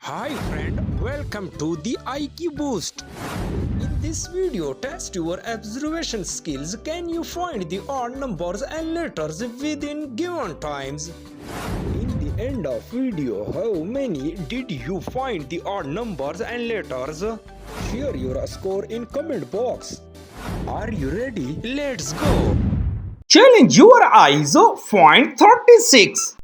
Hi friend, welcome to the IQ Boost. In this video, test your observation skills. Can you find the odd numbers and letters within given times? In the end of video, how many did you find the odd numbers and letters? Share your score in comment box. Are you ready? Let's go. Challenge your eyes. Find 36.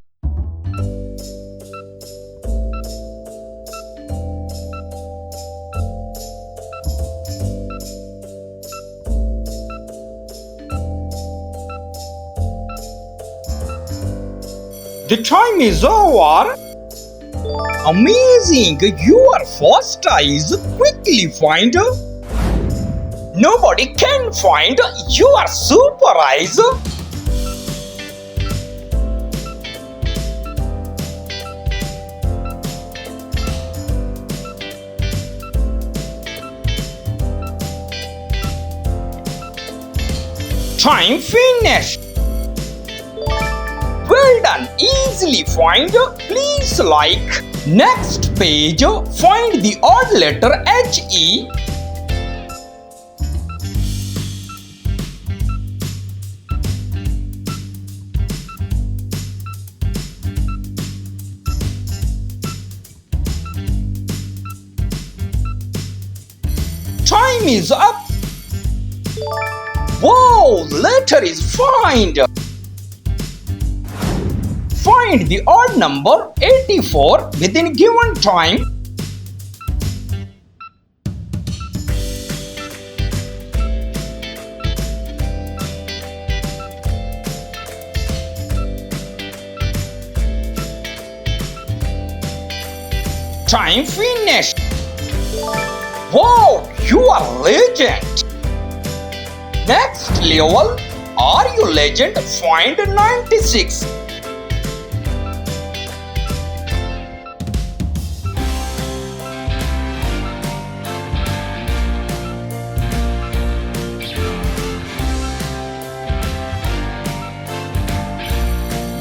The time is over. Amazing! Your first eyes quickly find. Nobody can find your super eyes. Time finished. Well done, easily find. Please like. Next page, find the odd letter HE. Time is up. Wow, letter is found. Find the odd number 84 within given time. Time finished. Wow, you are legend. Next level, are you legend? Find 96.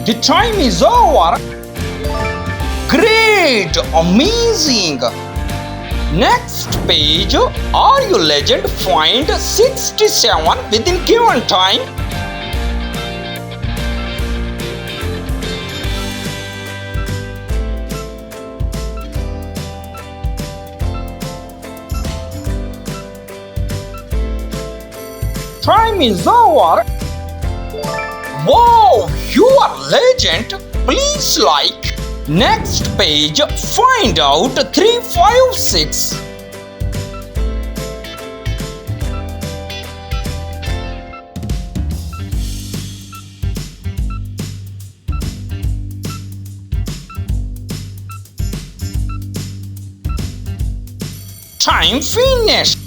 The time is over. Great! Amazing! Next page, are you legend? Find 67 within given time. Time is over. Wow, you are legend. Please like. Next page, find out 356. Time finished.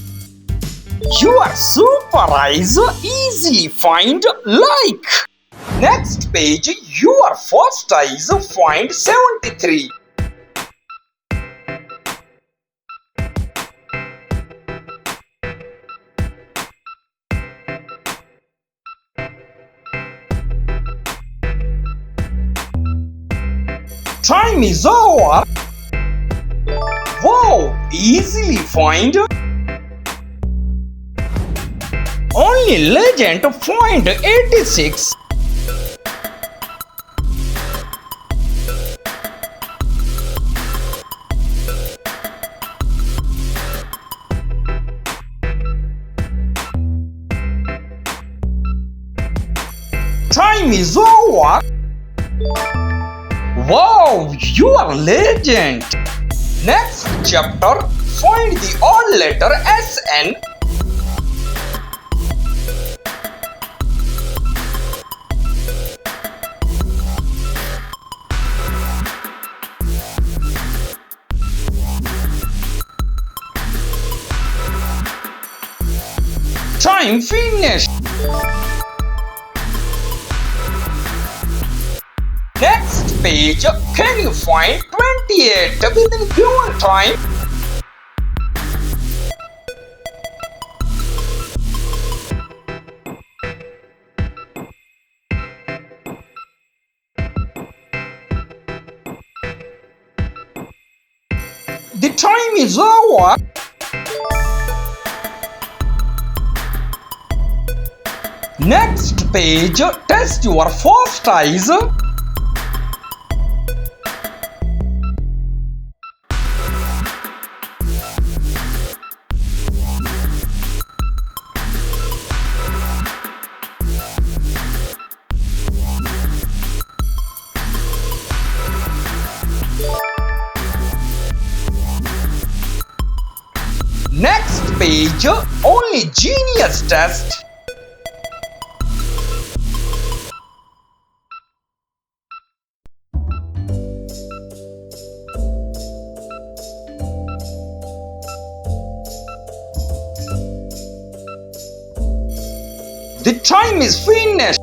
Your super eyes easily find like. Next page, your first eyes find 73. Time is over. Wow, easily find. Only legend find 86. Time is over. Wow, you are legend. Next chapter, find the odd letter SN. Time finished. Next page, can you find 28 within given time? The time is over. Next page, test your first eyes. Next page, only genius test. The time is finished.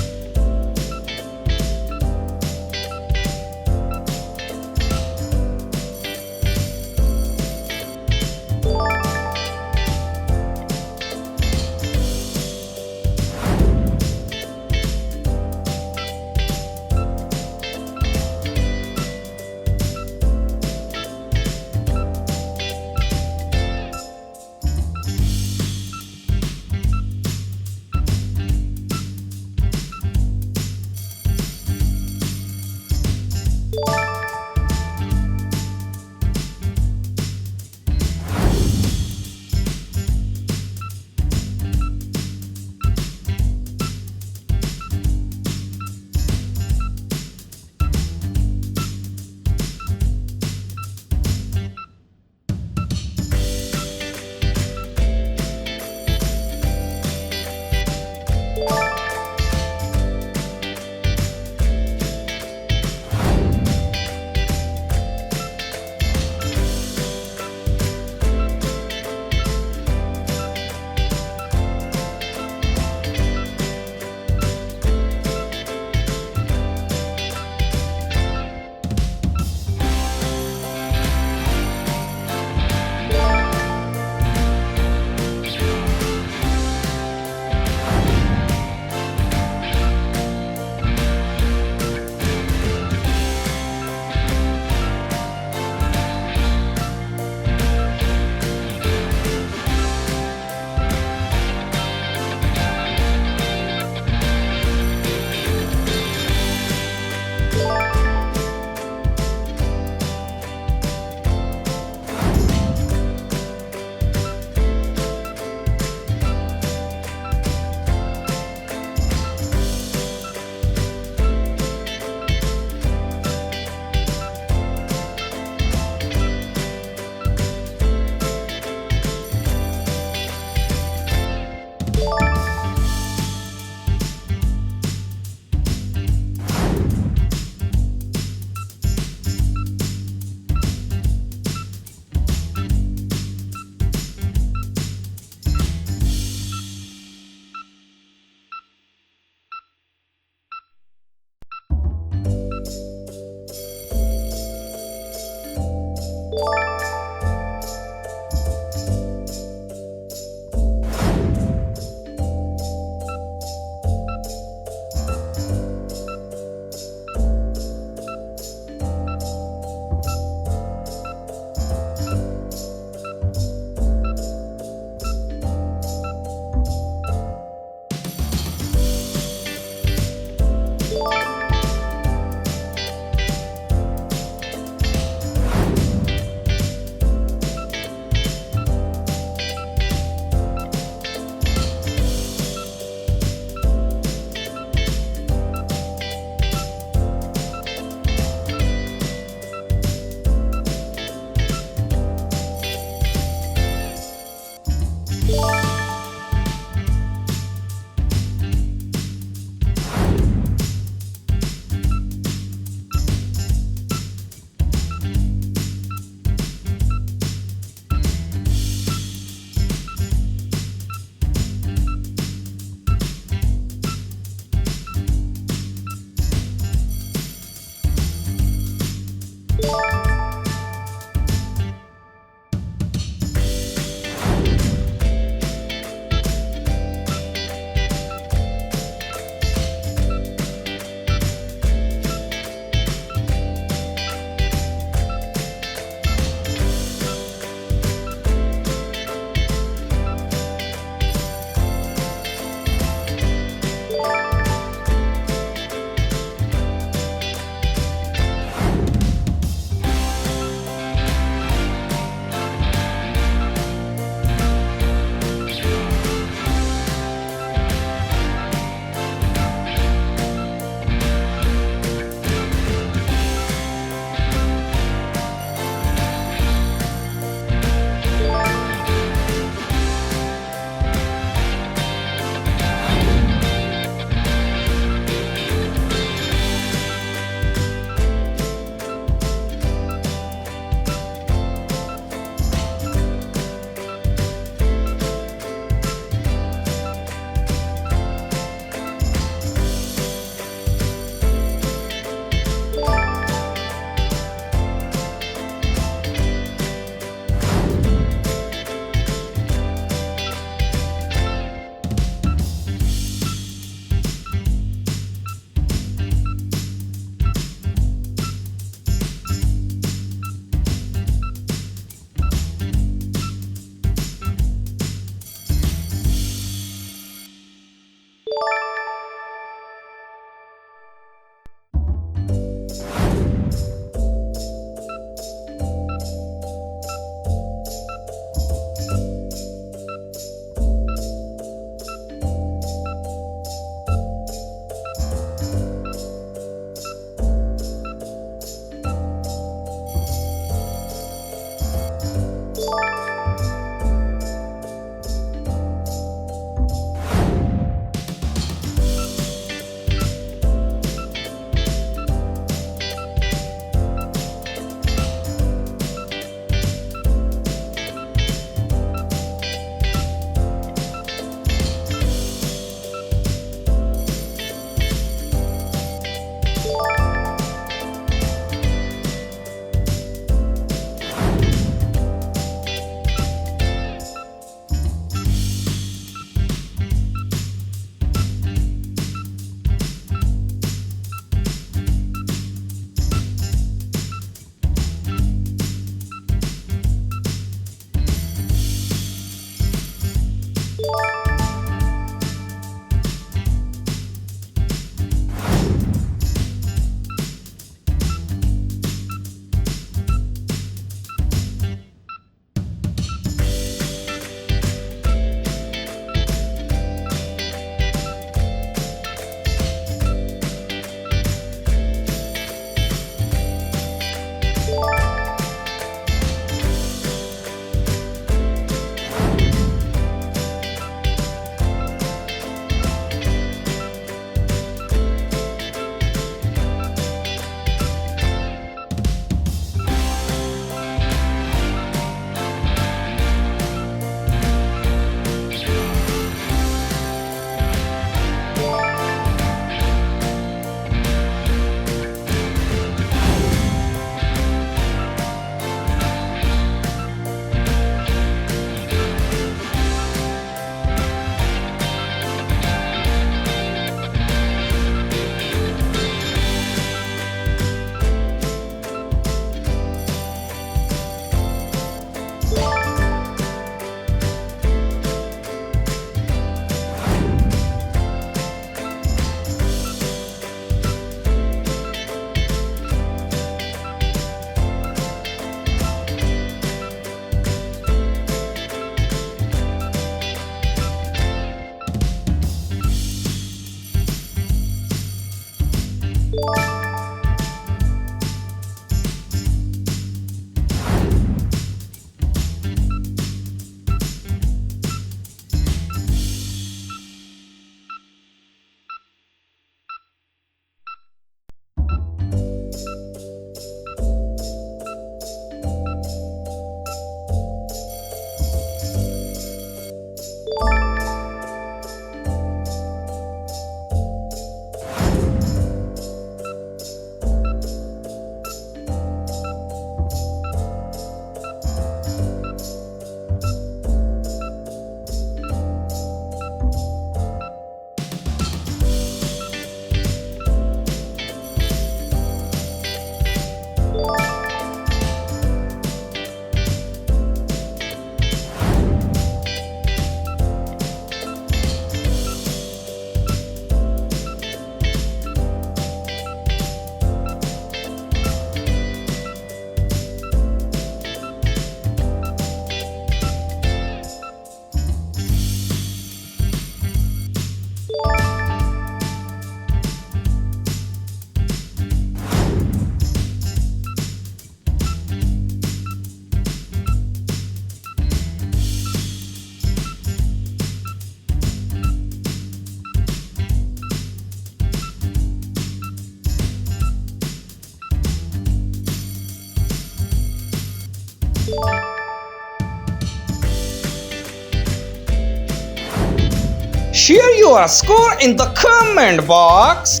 Share your score in the comment box.